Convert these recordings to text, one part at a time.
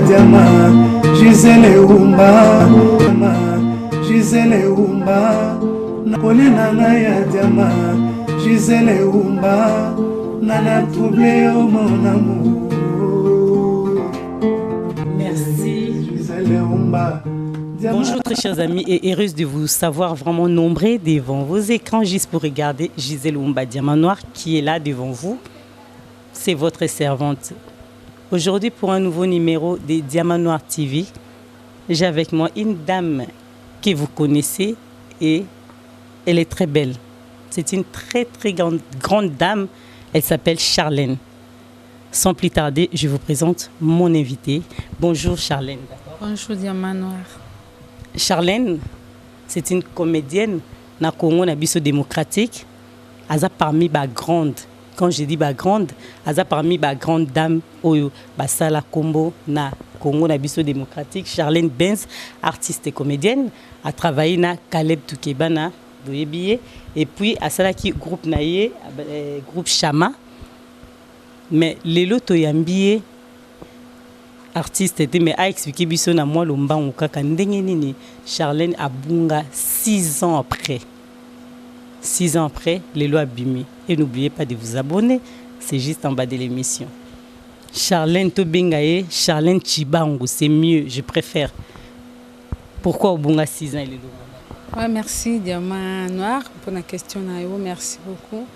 Diama, Gisele Umba, Gisele Umba, Napolina ya Diama, Gisele Umba, Nana troublé au mon amour. Merci. Gisele Umba. Bonjour très chers amis et heureuse de vous savoir vraiment nombreux devant vos écrans juste pour regarder Gisele Umba Diamant Noir qui est là devant vous. C'est votre servante. Aujourd'hui pour un nouveau numéro des Diamant Noir TV, j'ai avec moi une dame que vous connaissez et elle est très belle. C'est une très grande dame, elle s'appelle Charlène. Sans plus tarder, je vous présente mon invité. Bonjour Charlène. Bonjour Diamant Noir. Charlène, c'est une comédienne na Congo na biso démocratique. Aza parmi ba grande. Quand je dis ba grande, aza parmi ba grande dame oyo basala combo na Congo na biso démocratique. Charlène Benz, artiste et comédienne, a travaillé na Caleb Toukeba na Boyebiye et puis asala ki groupe naie groupe Chama. Mais lelo toyambiye artiste était mais a expliqué biso na moi lomba ngokaka ndenge nini Charlène abunga 6 ans après. 6 ans après, les lois abîmées. Et n'oubliez pas de vous abonner, c'est juste en bas de l'émission. Charlène Tobengaye, Charlène Chibango, c'est mieux, je préfère. Pourquoi abunga 6 ans et les lois? Ouais, merci Diamant Noir pour la question. Merci beaucoup.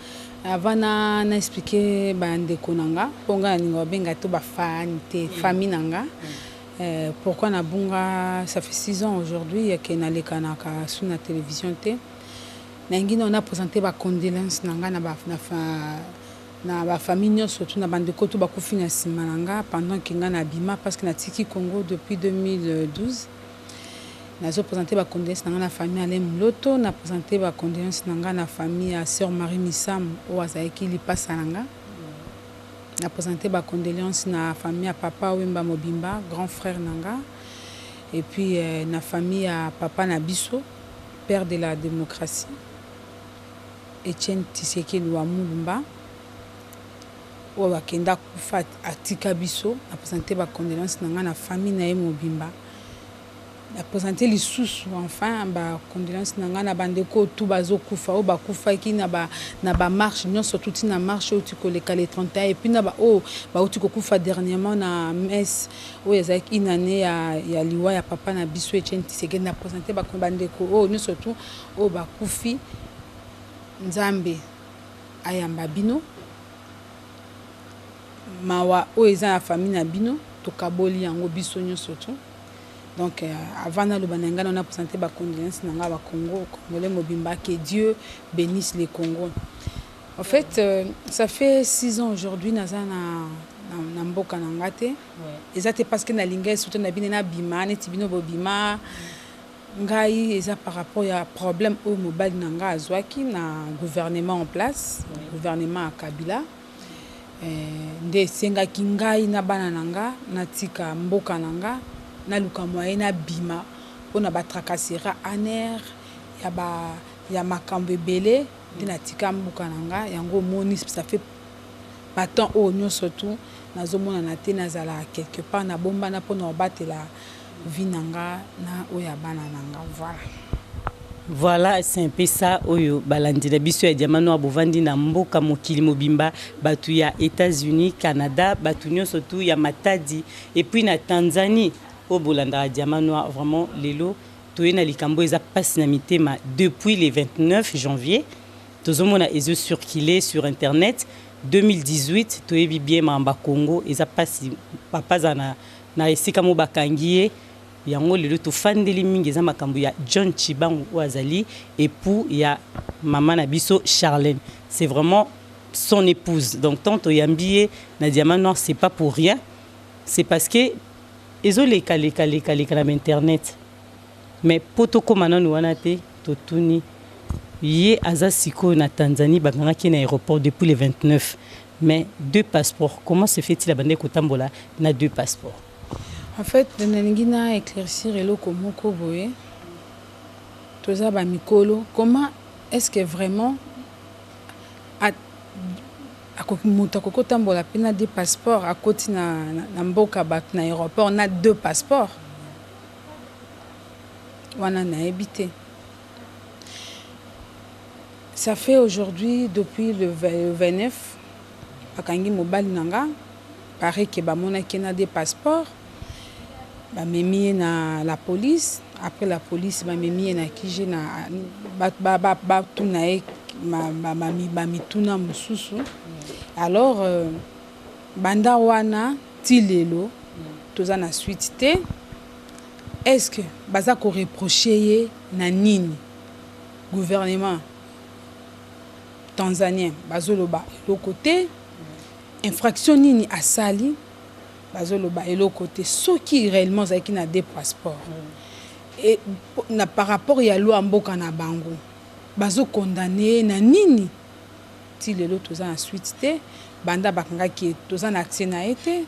Avant d'expliquer ndeko nanga, ponga ningo benga to ba fan te famille nanga. Pourquoi na bunga ça fait 6 ans aujourd'hui ya ke na lekanaka sur la télévision te. Nangina on a présenté ba condoléances nanga na ba famille surtout na bandeko to ba kufina sima nanga pendant que nga na bima parce que na tiki Congo depuis 2012. Nazo présenté ba condoléances nanga na famille Alain Mloto, na présenté ba condoléances nanga na famille à sœur Marie Missam o azaiki li passa nanga. Na présenté ba condoléances na famille à papa Wemba Mobimba, grand frère nanga. Et puis na famille à papa Nabiso, père de la démocratie. Etienne Tshisekedi wa Mulumba. O wakenda kufa atika biso, na présenté ba condoléances nanga na famille na Mobimba. A présenté les sous enfin ba condoléances nanga na bandeko tout bazo kufa o ba kufa ki na ba marche non surtout na marche au tiko le kale 31 et puis na ba au tiko kufa dernièrement na messe o ezaki une année ya liwa ya papa na biso Etienne Tshisekedi na présenté ba bandeko non surtout o ba kufi Nzambe ayamba bino mawa o eza na famille na bino to kaboli yango biso nyo surtout. Donc avant le Bananga, on a présenté ma condoléances dans le Congo, Congolais Mobimba, que Dieu bénisse les Congos. En fait, ça fait 6 ans aujourd'hui, nous avons Mboka Nangate. Et ça, c'est parce que nous avons surtout na bima, netibino bobima, ngai et ça par rapport à problème au mobile nanga azwaki na gouvernement en place, gouvernement à Kabila. Nde senga kingai na bana nanga, na tika Mboka nanga. Na luka moyen na bima on a batrakasera aner ya makambo ebele na tika mbuka nanga yango moni ça fait pas tant au nyo surtout nazomona na te nazala quelque part na bomba na pona batela vinanga na oya bana nanga Voilà, c'est un peu ça oyo balandi na biso ya Diamant Noir bovandi na mboka mokili mobimba batu ya États-Unis, Canada, batu nyo surtout ya Matadi et puis na Tanzanie. Au Bolanda Diamant Noir, vraiment, Lelo, Toyena Likambo, ils ont passé depuis le 29 janvier. Tout le monde a circulé sur Internet. 2018, Toyebi bien Mamba Congo, ils ont passé, papa Zana, na Esikamo Bakangie, Yango Lelo, tout fan de l'iming, ils ont Makambo, ya John Chibangu Ouazali, et pour, il y a Maman Nabiso Charlène. C'est vraiment son épouse. Donc, tant Toyambié, na Diamant Noir, c'est pas pour rien. C'est parce que ils ont les calés internet mais potoko manano wanate totuni yé azasiko na Tanzanie baganga ki na aéroport depuis le 29 mais 2 passeports comment se fait-il abandé kotambola na 2 passeports en fait na éclaircir eloko moko boye toza ba mikolo comment est-ce que vraiment moto akokotambola pe na 2 passeports akoti na mboka bato na aéroport na 2 passeports wana nayebi te. Ça fait aujourd'hui depuis le 29 bakangi mobali nanga paraît que bamonaki na 2 passeports bamemi na la police. Après la police bamemi na kije na batuna ye bamituna mosusu. Alors banda wana ti lelo toza na suite te. Est-ce que baza ko reprocher ye na nini gouvernement tanzanien bazoloba eloko te, infraction nini asali bazoloba eloko te, soki réellement zaki na 2 passeports et na par rapport ya loi mboka na bango bazo condamné na nini ti lelo toza na suite te. Banda bakangaki toza na accès na ete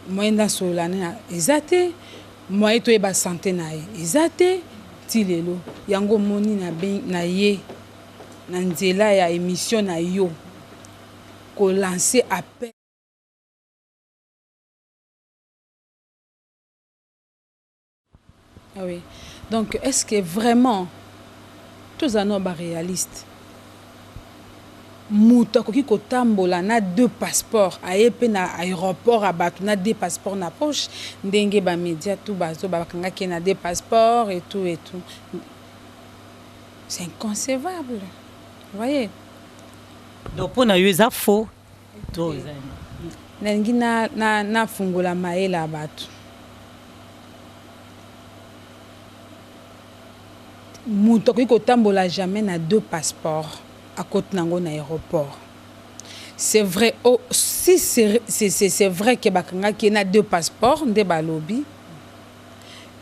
moyenda solana ezate moyen to eba santé na ezate ti lelo yango moni na ye na nzela ya émission na yo ko lancer appel. Ah oui. Donc est-ce que vraiment tous en ont réaliste muta koki kotambola na 2 passeports ayepe na aéroport abatu na 2 passeports na poche ndenge ba média tout bazo bakanga ki na 2 passeports et tout, c'est inconcevable, vous voyez. Donc pour na yo eza faux to ndenge na fungola maela abatu muta koki kotambola jamais na 2 passeports à côté nango na aéroport. C'est vrai, oh, si c'est vrai que bakanga qui na 2 passeports de balobi,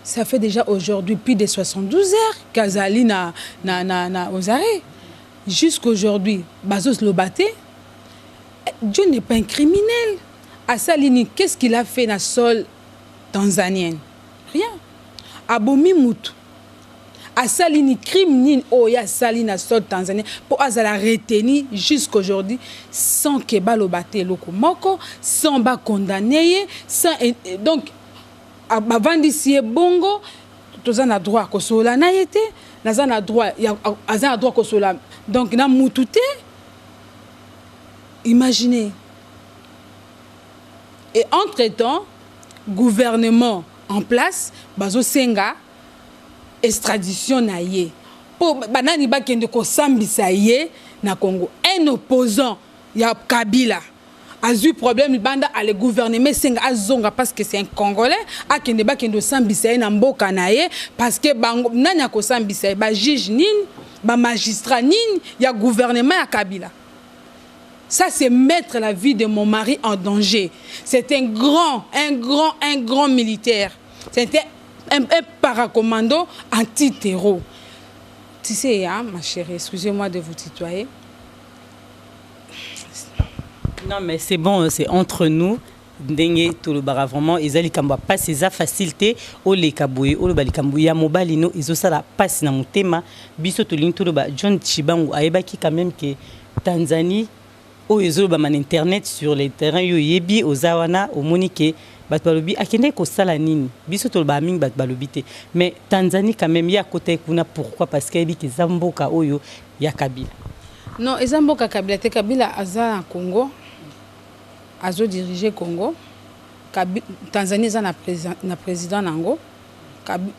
ça fait déjà aujourd'hui plus de 72 heures qu'Azali na aux arrêts. Jusqu'aujourd'hui, Bazos Lobate, Dieu n'est pas un criminel. Asalini, qu'est-ce qu'il a fait na sol tanzanienne? Rien. Abomi Moutou. Asalini crime ni oya salina sol tanzanien pour azala retenir jusqu'aujourd'hui sans que balobate loko moko, sans ba condamner, sans donc abandisi bongo tozana droit ko sola na yete nazana droit ya azana droit ko sola donc na mutute. Imaginez. Et entre-temps gouvernement en place bazo senga extradition na ye pour banani bakende ko sambisa ye na Congo. Un opposant ya Kabila a eu problème banda à le gouvernement senga azonga parce que c'est un Congolais akende bakende sambisa ye na mboka na ye parce que bango nani ko sambisa ba juge nini ba magistrat nini ya gouvernement ya Kabila. Ça c'est mettre la vie de mon mari en danger. C'est un grand militaire. C'était un paracommando anti-terreau. Tu sais, hein, ma chérie, excusez-moi de vous tutoyer. Non, mais c'est bon, c'est entre nous. Ndenge tout le bara vraiment ezali kamba pas ces facilité au le kaboué au le bali kambuya mobile no izo sala passe na mutema biso to lin tout le ba John Chibangu ayebaki quand même que Tanzanie au izo ba man internet sur les terrains yo yebi ozawana au monique bat balobi akende ko sala nini biso to ba mingi bat balobi te mais Tanzanie quand même ya côté kuna pourquoi parce que yebi ke zamboka oyo ya Kabila. Non, ezamboka Kabila te Kabila aza na Congo. Azo diriger Congo. Tanzanie est na président nango.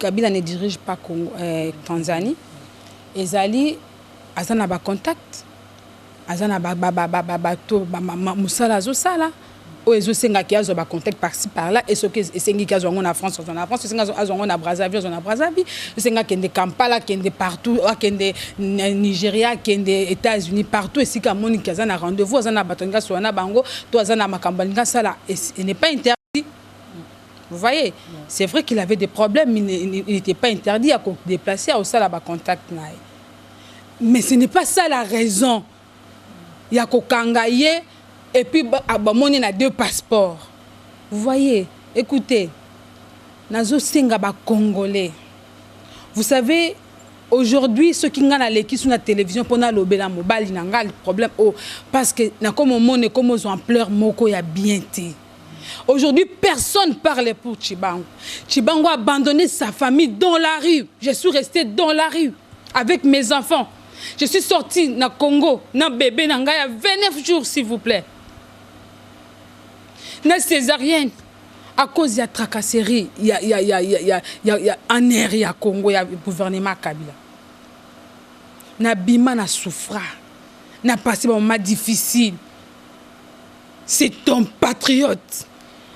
Kabila ne dirige pas Congo, Tanzanie. Ezali azana ba contact. Azana ba musala zo sala. O ezo senga ki azo ba contact par-ci par-là et ce que sengi ki azo na France, na France, senga azo na Brazzaville, na Brazzaville, senga kende Kampala, kende partout, kende Nigeria, kende États-Unis, partout et si ka moni ki azana rendez-vous, azana batonga so na bango, to azana makambalinga sala et il n'est pas interdit. Vous voyez, c'est vrai qu'il avait des problèmes, mais il n'était pas interdit à se déplacer au sala ba contact na. Mais ce n'est pas ça la raison. Il y a kokangaye. Et puis, on a 2 passeports. Vous voyez, écoutez, Nazo Senga ba Congolais. Vous savez, aujourd'hui ceux qui ngana leki sur la télévision pour na lobela mobile nanga le problème parce que na comme monde comme aux ampleur moko ya bien té. Aujourd'hui, personne parle pour Tchibango. Tchibango a abandonné sa famille dans la rue. Je suis restée dans la rue avec mes enfants. Je suis sortie na Congo, na bébé nanga il y a 29 jours s'il vous plaît. Na césarienne à cause de la tracasserie, il y a un air à Congo, il y a le gouvernement Kabila. Na bima na souffra, na passé un moment difficile. C'est un patriote.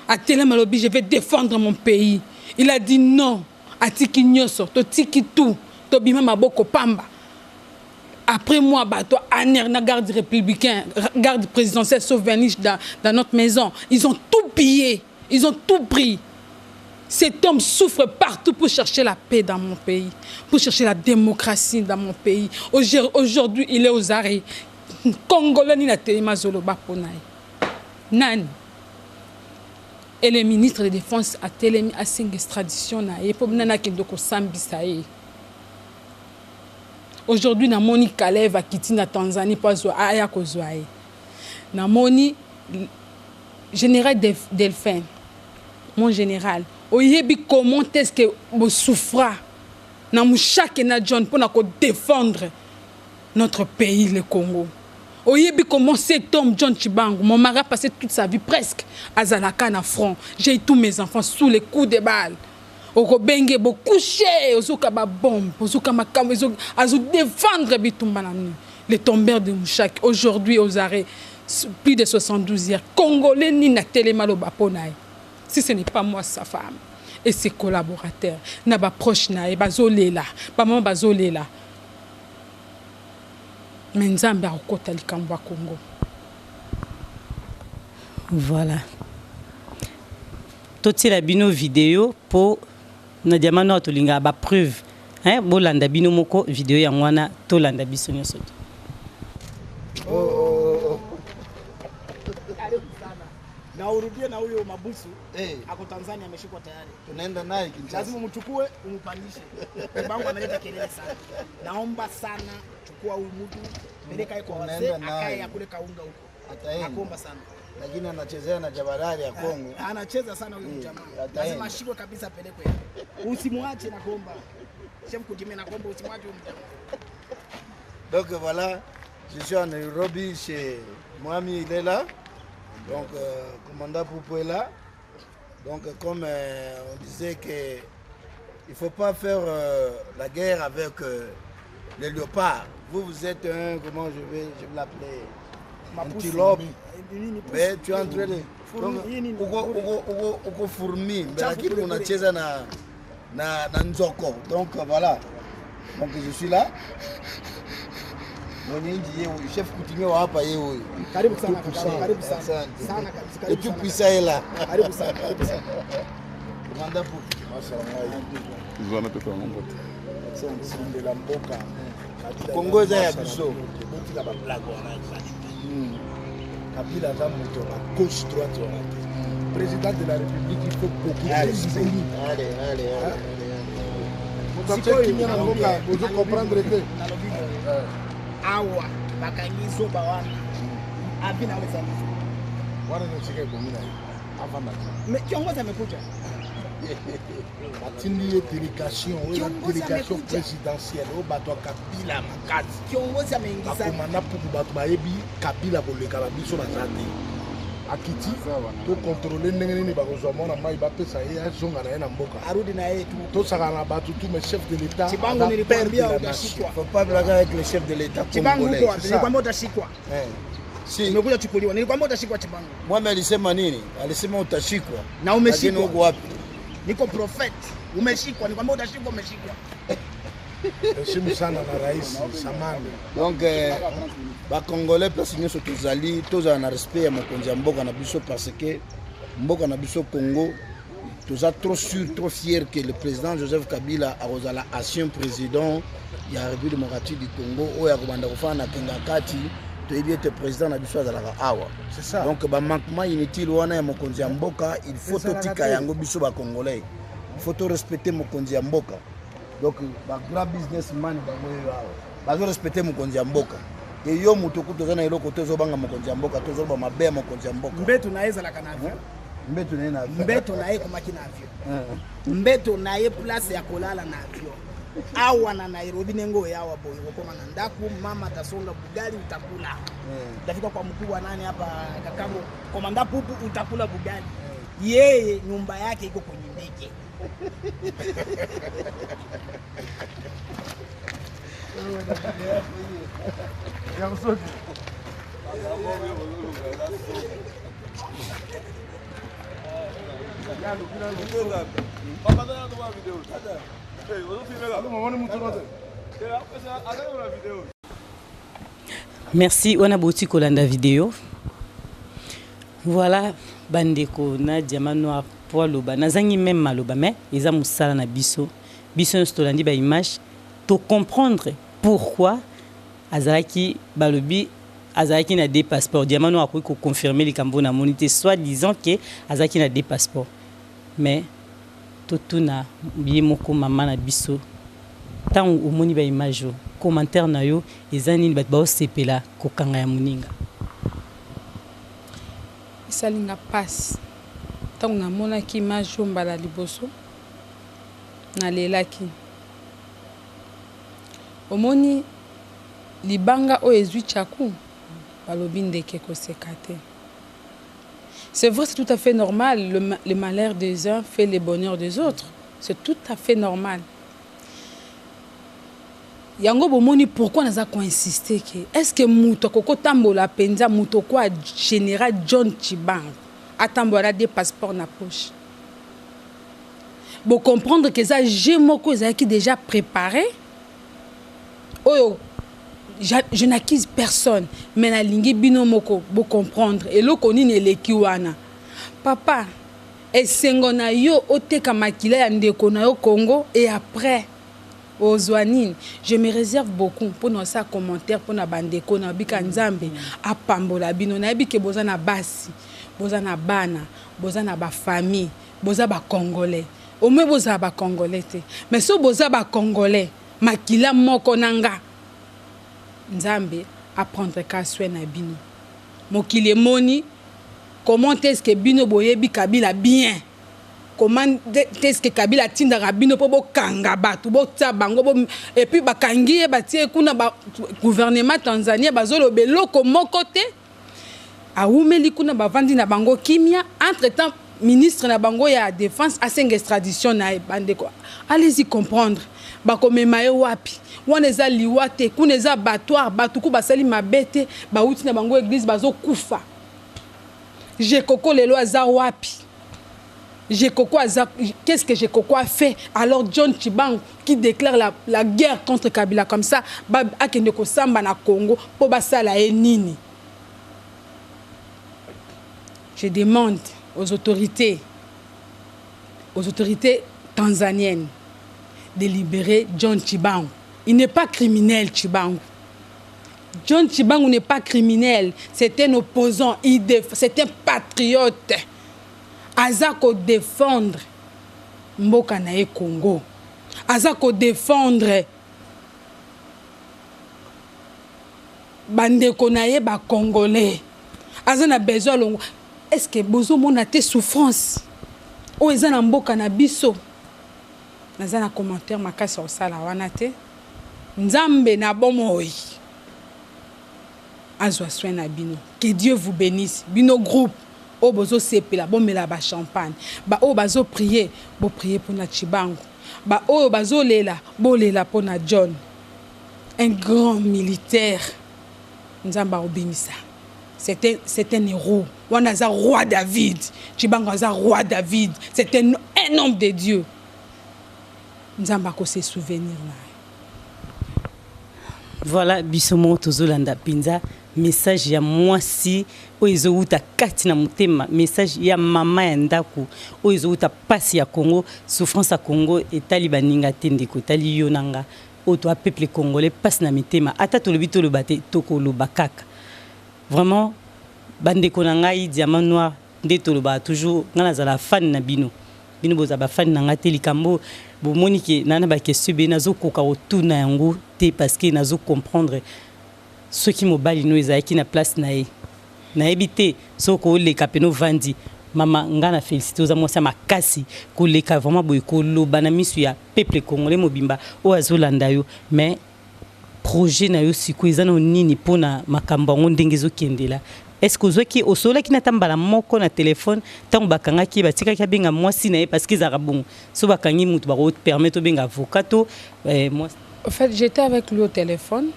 À Télémalobi, je vais défendre mon pays. Il a dit non. A tiki nyoso, to tiki tout, to bima maboko pamba. Après moi, bah, toi, Aner, na garde républicain, garde présidentielle, souverainiste dans notre maison. Ils ont tout pillé. Ils ont tout pris. Cet homme souffre partout pour chercher la paix dans mon pays, pour chercher la démocratie dans mon pays. Aujourd'hui, il est aux arrêts. Congolais ni na Telema Zoloba Ponai. Nani. Et le ministre de la Défense a télé à 5 extraditions na et pour nana kindoko sambisaye. Aujourd'hui na moni Kalev a quitté na Tanzanie pour aya kozwaye. Na moni général Delphin, mon général, oyebi comment est-ce que vous souffrez na mouchake na John pour défendre notre pays le Congo. Oyebi comment cet homme John Tchibango, mon mari a passé toute sa vie presque à Zalaka na front. J'ai eu tous mes enfants sous les coups de balles. Au Benge bo couché, ozuka ba bombe, ozuka makam, azu défendre bitumba na nu. Les tombeurs de Mouchak aujourd'hui aux arrêts plus de 72 heures. Congolais ni na Télémaloba Ponai. Si ce n'est pas moi sa femme et ses collaborateurs, na ba proche na e bazolela, ba maman bazolela. Voilà. Tout la bino vidéo pour na diamano to linga ba preuve hein bolanda bino moko vidéo ya mwana to landa biso nyoso. Na urudie na huyo Mabusu ako Tanzania ameshikwa tayari. Tunaenda naye Kinshasa. Lazima umchukue umpandishe. Bangu analeta kelele sana. Naomba sana chukua huyu mtu peleka kwa wazee akae akule kaunga huko. Nakuomba sana. Lakini anachezea na Jabarari ya Kongo. Anacheza sana huyu jamaa. Lazima ashikwe kabisa pelekwe. Usimwache nakuomba. Chef Kudime nakuomba usimwache huyu jamaa. Donc voilà, je suis en Nairobi chez Mwami, il est là. Donc, commandant Poupou est là. Donc, comme on disait qu'il ne faut pas faire la guerre avec les léopards. Vous êtes un, comment je vais l'appeler, antilope. Mais tu es en train de... Donc, fourmi. Mais là, on a tiré na nzoko. Donc, voilà. Donc, je suis là. Le chef coutumier wa hapa yeye huyo. Karibu sana, karibu sana. Sana kabisa. Et tout puissant est là. Karibu sana, karibu sana. Manda pour. Zona pepe ngombo. Asante de la mboka. Congo za ya biso. Botika ba blague wana zali. Kabila za moto na gauche droite wana. Président de la République, il faut beaucoup de respect. Allez. Vous comprendre que awa bakangizo bawana abina wezani Wana nchike bomina avanda. Mais kiongozi amekuja. Batindi délégation présidentielle au bato Kabila makati. Kiongozi ameingiza. Akomanda pour bato bayebi Kabila koleka ba biso na zate. Akiti to contrôler ndenge nini bakozwa mona mai bapesa ye azonga na ye na mboka. Arudi na yetu. To saka na bato tous mes chefs de l'état. Chibango nilikwambia utashikwa. Faut pas blaguer avec le chef de l'état congolais. Chibango nilikwambia utashikwa. Si umekuja chukuliwa. Nilikwambia utashikwa Chibango. Mwame alisema nini? Alisema utashikwa. Na umeshikwa. Lakini uko wapi? Niko prophet. Umeshikwa. Nilikwambia utashikwa, umeshikwa. Heshimu sana na rais Samani. Donc ba congolais place nyoso tozali tozala na respect ya mokonzi ya mboka na biso parce que mboka na biso Congo toza trop sûr, trop fier que le président Joseph Kabila arozala ancien président ya République démocratique du Congo oyo akobanda kofana na kengakati toyebi ete président na biso azalaka awa. C'est ça. Donc ba manquement inutile wana ya mokonzi ya mboka il faut totika yango biso ba congolais. Il faut to respecter mokonzi ya mboka. donc ba grand businessman bango yao bazo respecter mokonzi ya mboka et yo muto kutoza na eloko tozo banga mokonzi ya mboka tozo ba mabe mokonzi ya mboka mbeto na ezala kana avion mbeto na avion mbeto na ye komaki na avion mbeto na ye place ya kolala na avion awa na Nairobi nengo yawa boy ukoma na ndaku mama tasonga bugali utakula ndafika kwa mkuu wa nani hapa kakangu komanda pupu utakula bugali yeye nyumba yake iko kwenye ndege Merci, on a beaucoup kolanda vidéo. Voilà, bandeko na diamant pour loba. Nazangi même maloba mais ils ont musala na biso. Biso stolandi ba image to comprendre pourquoi azaki balobi azaki na des passeports. Diamant a pu confirmer les cambo na monité soit disant que azaki na des passeports. Mais totuna bimoko mama na biso. Tant au moni ba image commentaire na yo ezani bat ba sepela ko kanga ya muninga. Salinga passe. Tant na mona ki image mbala liboso na lelaki. Omoni libanga o ezui chaku balobi ndeke ko sekate. C'est vrai, c'est tout à fait normal. Le malheur des uns fait le bonheur des autres. C'est tout à fait normal. Yango bomoni pourquoi nous avons insisté que est-ce que muto koko tambola penza muto quoi général John Tshibanga atambola des passeports na poche. Bon comprendre que ça j'ai moko qui déjà préparé. Oh je n'accuse personne mais na lingi bino moko bo comprendre et lo konini le kiwana. Papa esengo na yo oteka makila ya ndeko na yo Congo et après aux Ouanines, je me réserve beaucoup pour nos commentaires pour na bandeko na bika nzambe apambola bino na bike bozana basi bozana bana bozana ba famille boza ba congolais au moins boza ba congolais te mais so boza ba congolais makila moko nanga nzambe apprendre ka soin na bino mokile moni comment est-ce que bino boyebi kabila bien. Comment est-ce que Kabila tinda rabino po bo kanga batu bo tsabango bo et puis bakangi batie kuna ba gouvernement Tanzania bazolo beloko mokote a umeli kuna bavandi na bango kimia entre-temps ministre na bango ya défense a senga extradition na bandeko allez-y comprendre bakomema yo wapi wana eza liwate kuna eza battoir batuku basali mabete ba uti na bango église bazo kufa je koko lelo aza wapi. Qu'est-ce que j'ai quoi fait alors John Tshibanga qui déclare la guerre contre Kabila comme ça akende ko samba na Congo po basala nini. Je demande aux autorités tanzaniennes de libérer John Tshibanga. Il n'est pas criminel Tshibanga. John Tshibanga n'est pas criminel, c'est un opposant, c'est un patriote. Azako défendre mboka na Congo. Azako défendre bandeko na ye ba congolais. Azana besoin longo. Est-ce que bozo mona te souffrance? O ezana mboka na biso. Nazana commentaire makasi osala wana te. Nzambe na bomoi. Azwa soin na bino. Que Dieu vous bénisse. Bino groupe o bozo sepela bomela ba champagne ba o bazo prier bo prier pour na Tshibanga ba o bazo lela bo lela pour na John un grand militaire nzamba obimisa c'est un héros wana za roi David Tshibanga za roi David c'est un homme de Dieu nzamba ko se souvenir na voilà bisomo tozolanda pinza message ya mwasi oizo uta kati na mutema message ya mama ya ndaku oizo uta pasi ya Congo souffrance ya Congo etali baninga tendeko tali yonanga oto a peuple congolais passe na mitema ata tolobi toloba te tokoloba kaka vraiment bandeko na ngai diamant noir nde toloba toujours ngana zala fan na bino bino boza bafani na nga te likambo bomoni ke nana bakestion be nazokoka kotuna yango te parce que nazocomprendre soki mobali no ezalaki na place na ye nayebi te soki oleka peno vandi mama nga na félicité oza mwasi ya makasi koleka vraiment boye koloba na miso ya peuple congolais mobimba oyo azolanda yo mais projet na yo sikoyo eza na nini mpona makambo yango ndenge ezokendela est-ce que ozwaki osolaki na tambala moko na telefone ntango bakangaki batikaki abenga mwasi na ye parce que ezalaka bongo so bakangi motu bakopermettre obenga avocat to mwasi. En fait, j'étais avec lui au téléphone.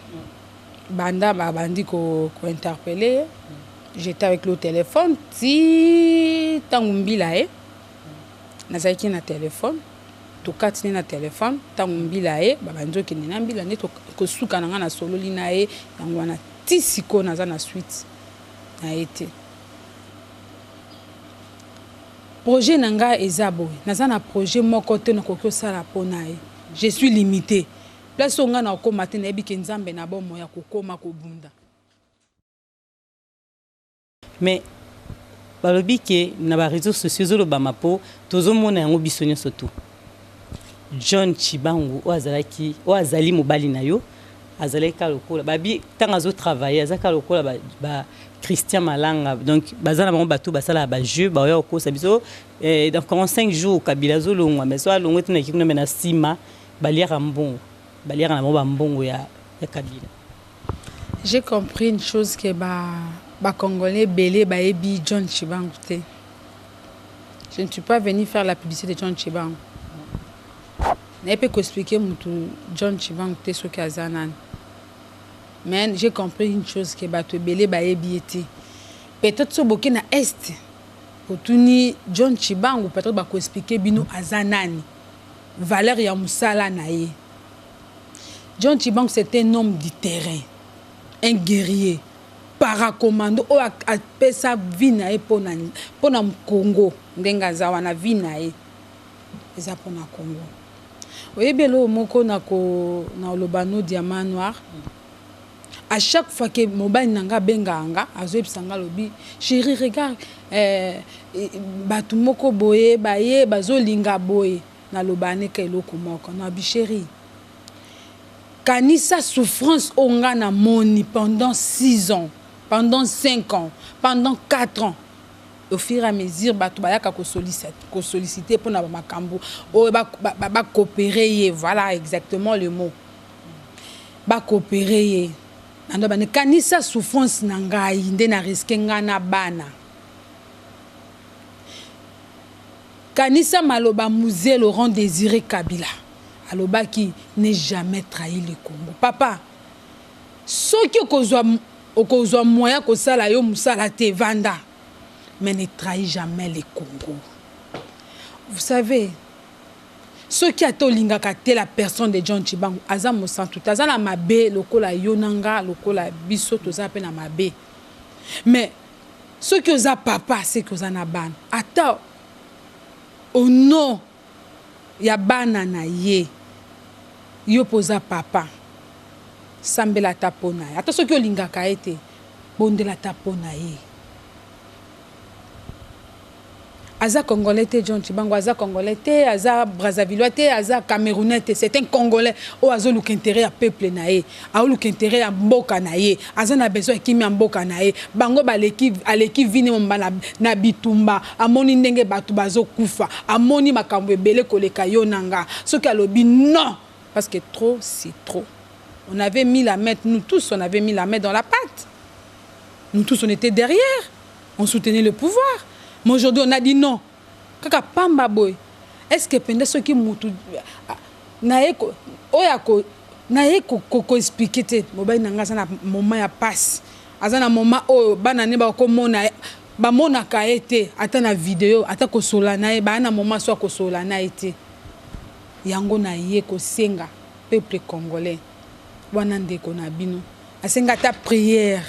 Banda bandi ko interpellé. J'étais avec lui au téléphone. Si tangumbila nazaki na téléphone. Tokatini na téléphone. Tangumbila babanzo ki nina mbila ne to suka na solo lina yango na tisiko naza na suite. A été. Projet nanga ezabo. Naza na projet moko te na kokyo sala pona je suis limité. Place onga na ko matin na biki nzambe na bomo ya kokoma ko bunda. Mais balobi ke na ba réseaux sociaux zo lobama po tozomona yango bisonyo surtout. John Chibangu o azali mobali na yo azaleka lokola babi tanga zo travailler azaka lokola ba Christian Malanga donc bazana bango bato basala ba jeu ba yo ko sabiso dans 45 jours kabila zo longwa mais so alongwe tena kikuna mena sima baliara mbongo baliara na mba mbongo ya kabila. J'ai compris une chose que ba congolais belé ba ebi John Chibangu te. Je ne suis pas venu faire la publicité de John Chibangu. N'a pas expliquer mutu John Chibangu te so kazanan. Mais j'ai compris une chose que bato belé ba ebi été. Peut-être so boké na est. Otuni John Chibangu peut-être ba ko expliquer bino azanani. Valeur ya musala na ye. John Chibangu c'est un homme du terrain, un guerrier, paracommando o a pesa vina e pona Congo ndenga za wana vina e eza pona Congo. Oyebelo moko na lobano diamant noir. À chaque fois que mobile nanga benganga azoyebisanga lobi chérie regarde batu moko boye baye bazolinga boye na lobane ka eloko moko na bi chérie kanisa souffrance onga na moni pendant 6 ans, pendant 5 ans, pendant 4 ans. Au fur et à mesure, batu bayaka ko solliciter pour na makambo, o ba coopérer, voilà exactement le mot. Ba coopérer. Ando ba ne kanisa souffrance na ngai nde na risque nga na bana. Kanisa maloba musée Laurent Désiré Kabila. Aloba qui n'est jamais trahi le Congo. Papa, ce qui okozwa moyen ko sala yo musala te vanda, mais ne trahit jamais le Congo. Vous savez, ce qui a tolinga kate la personne de John Chibangu, aza mo santu, aza na mabe lokola yonanga, lokola biso toza pe na mabe. Mais ce qui oza papa, c'est que oza na ban. Ata au nom ya bana na ye. Yo posa papa sambela tapona ye ata soki olingaka ete bondela tapona ye aza congolais te John Chibangu aza congolais te aza Brazzaville te aza Camerounais te c'est un congolais o azo luka intérêt ya peuple na ye a luka intérêt ya mboka na ye aza na besoin kimi ya mboka na ye bango aleki vini momba na bitumba amoni ndenge batu bazo kufa amoni makambo ebele koleka yo nanga soki alobi non. Parce que trop, c'est trop. On avait mis la main, nous tous, on avait mis la main dans la pâte. Nous tous, on était derrière. On soutenait le pouvoir. Mais aujourd'hui, on a dit non. Kaka pamba boy. Est-ce que pendant ce qui moutou naeko oyako naeko ko expliquer te mobile nanga sana moment ya passe. Azana moment o bana ne ba ko mona ba mona ka été ata na vidéo ata ko sola na e ba na moment so ko sola na été. Yango na ye ko senga peuple congolais wana ndeko na bino asenga ta prière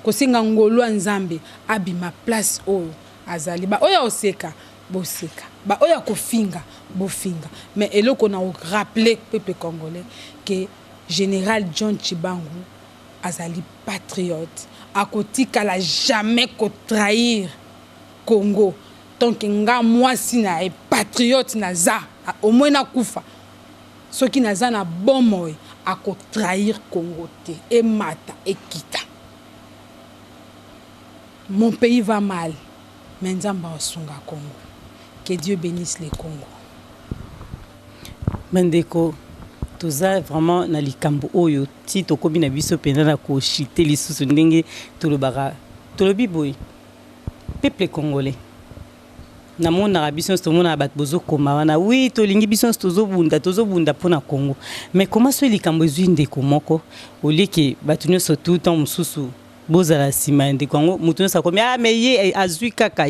ko senga ngolo nzambe abima place oyo azali ba oya oseka boseka ba oya ko finga bofinga mais eloko na rappeler peuple congolais que général John Chibangu azali patriote akotika la jamais ko trahir Congo. Donc nga mwasi na e patriote naza au moins na kufa soki naza na bon moy ako trahir Congo te et mata et kita. Mon pays va mal mais nzamba osunga Congo. Que Dieu bénisse le Congo. Mandeko toza vraiment na likambo oyo ti tokobi na biso pena na ko chite lisusu ndenge tolobaka tolobi boy peuple congolais na mona biso tomona bat bozo koma wana oui tolingi biso tozobunda pona Congo mais comment so likambo ezwi ndeko moko olike batunyo so tout en mususu bozala sima ndeko ngo mutunyo sa komi ah mais ye azwi kaka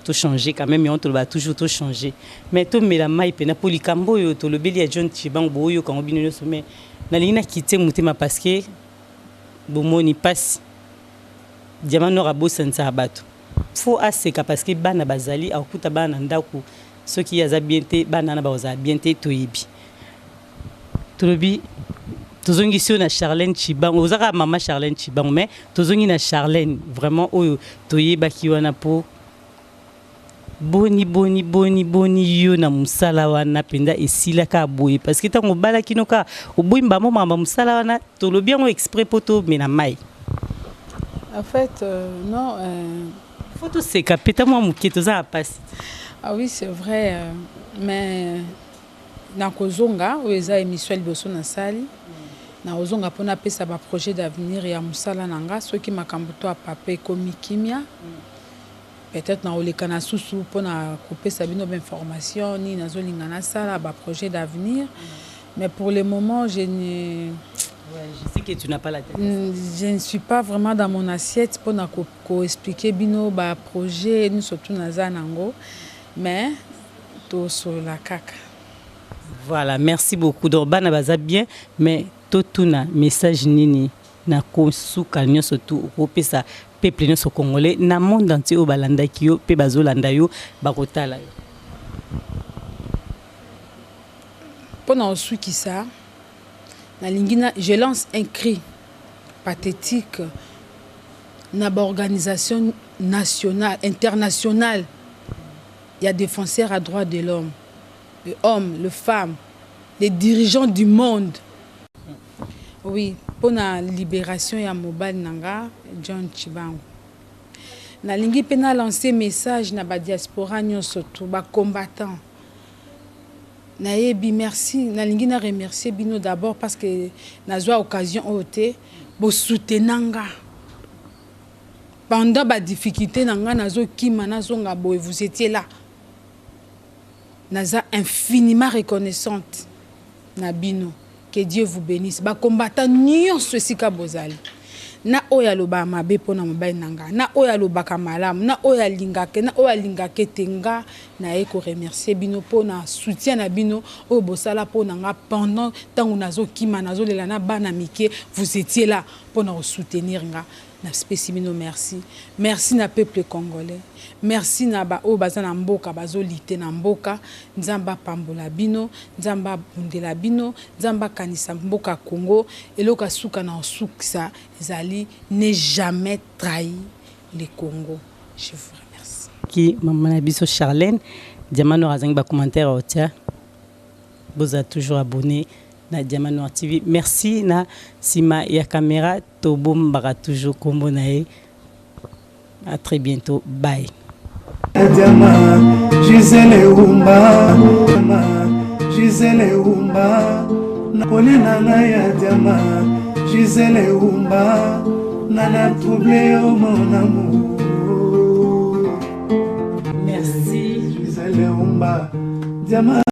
tout changer quand même, mais on va toujours tout changer. Mais tout mais la maille pena pour likambo yo to lobeli ya John Chibango boyo quand on bino sommet na lina quitter mutema parce que bomoni passe diamant nora bo senza bato faut aseka parce que bana bazali akuta bana ndako ceux qui yaza bienté bana na baza bienté toyibi tolobi tozongi sio na Charlène Chibango ozaka mama Charlène Chibango mais tozongi na Charlène vraiment oyo toyeba ki wana po boni yo na musala wana penda esila ka boye parce que tango bala kinoka obimba mama musala wana tolobi ngo exprès poto mena mai en fait non faut tout se capita moi muketo za passe. Ah oui c'est vrai mais na kozonga oza émission liboso na sali na ozonga pona pesa ba projet d'avenir ya musala nanga soki makambo to a pape komi kimia peut-être na oleka na susu pona couper sabino d'information ni na zolinga na sala ba projet d'avenir mais pour le moment je sais que tu n'as pas la tête. Je ne suis pas vraiment dans mon assiette pour expliquer bino ba projet nous surtout na zanango mais to sur la caca. Voilà, merci beaucoup. Donc bana baza bien mais totuna message nini na kosuka nyonso tu opesa peuple nyonso congolais na monde entier o balanda kiyo pe bazolanda yo bakotala yo. Pendant osuki ça na lingina je lance un cri pathétique na ba organisation nationale internationale. Il y a des défenseurs à droits de l'homme, les hommes, les femmes, les dirigeants du monde. Oui, pour la libération ya mobile nanga John Chibango. Na lingi pena lancer message na ba diaspora nyonso to ba combattants. Na yebi merci, na lingi na remercier bino d'abord parce que na zwa occasion ote bo soutenanga. Pendant ba difficulté nanga nazo kima nazonga boy vous étiez là. Naza infiniment reconnaissante na bino. Que Dieu vous bénisse. Ba combattant nyonso sika bozali. Na oya loba mabe pona mobile nanga. Na oya loba kamalam. Na oya lingake. Na oya lingake tenga. Na eko remercier bino pona soutien na bino. O bosala pona nga pendant tango nazo kima nazo lela na bana mike. Vous étiez là pona soutenir nga. Na spécimen merci. Merci na peuple congolais. Merci na ba o bazana mboka bazolite na mboka. Nzamba pambola bino, nzamba bundela bino, nzamba kanisa mboka Congo. Eloka suka na osukisa ezali ne jamais trahi le Congo. Je vous remercie. Qui maman biso Charlène, Diamant Noir azang ba commentaire otia. Vous êtes toujours abonné na Diamant Noir TV. Merci na sima ya caméra tobom bara toujours kombo nae. À très bientôt. Bye. Diamant Gisele Umba Gisele Umba Nakolina na ya Diamant Gisele Umba Nana troublé au mon amour. Merci Gisele Umba Diamant